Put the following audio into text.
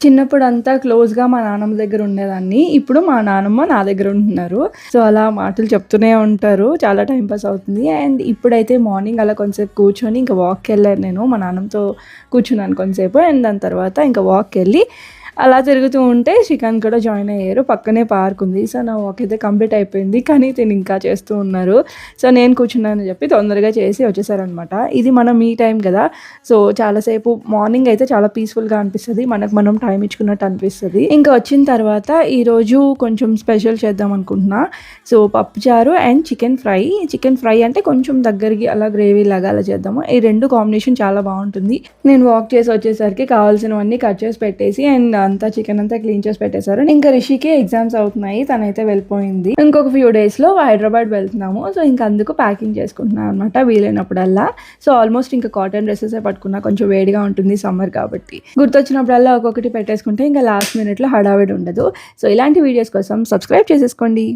చిన్నప్పుడు అంతా క్లోజ్‌గా మా నాన్నమ్మ దగ్గర ఉండేదాన్ని. ఇప్పుడు మా నానమ్మ నా దగ్గర ఉంటున్నారు. సో, అలా మాటలు చెప్తూనే ఉంటారు. చాలా టైమ్ పాస్ అవుతుంది. అండ్ ఇప్పుడైతే మార్నింగ్ అలా కొంసేపు కూర్చొని ఇంకా వాక్‌కెళ్ళాను నేను. మా నాన్నమ్మతో కూర్చున్నాను కొంసేపు. అండ్ దాని తర్వాత ఇంకా వాక్‌కెళ్ళి అలా తిరుగుతూ ఉంటే శ్రీకాంత్ కూడా జాయిన్ అయ్యారు. పక్కనే పార్క్ ఉంది. సో, నా వాక్ అయితే కంప్లీట్ అయిపోయింది. కానీ తిను ఇంకా చేస్తూ ఉన్నారు. సో, నేను కూర్చున్నానని చెప్పి తొందరగా చేసి వచ్చేసారనమాట. ఇది మన మీ టైం కదా! సో, చాలాసేపు మార్నింగ్ అయితే చాలా పీస్‌ఫుల్‌గా అనిపిస్తది. మనకు మనం టైం ఇచ్చుకున్నట్టు అనిపిస్తది. ఇంకా వచ్చిన తర్వాత ఈరోజు కొంచెం స్పెషల్ చేద్దాం అనుకుంటున్నా. సో, పప్పుచారు and chicken fry. Chicken fry అంటే కొంచెం దగ్గరికి అలా గ్రేవీ లాగా అలా చేద్దాము. ఈ 2 కాంబినేషన్ చాలా బావుంటుంది. నేను వాక్ చేసి వచ్చేసరికి కావాల్సినవన్నీ కట్ చేసి పెట్టేసి అండ్ అంతా చికెన్ అంతా క్లీన్ చేసి పెట్టేశారు. ఇంకా రిషికి ఎగ్జామ్స్ అవుతున్నాయి. తనైతే వెళ్ళిపోయింది. ఇంకొక ఫ్యూ డేస్‌లో హైదరాబాద్ వెళ్తున్నాము. సో, ఇంక అందుకు ప్యాకింగ్ చేసుకుంటున్నాను అనమాట వీలైనప్పుడల్లా. సో, ఆల్మోస్ట్ ఇంకా కాటన్ డ్రెసెసే పట్టుకున్నా. కొంచెం వేడిగా ఉంటుంది సమ్మర్ కాబట్టి. గుర్తొచ్చినప్పుడల్లా ఒక్కొక్కటి పెట్టేసుకుంటే ఇంకా లాస్ట్ మినిట్‌లో హడావిడి ఉండదు. సో, ఇలాంటి వీడియోస్ కోసం సబ్స్క్రైబ్ చేసేసుకోండి.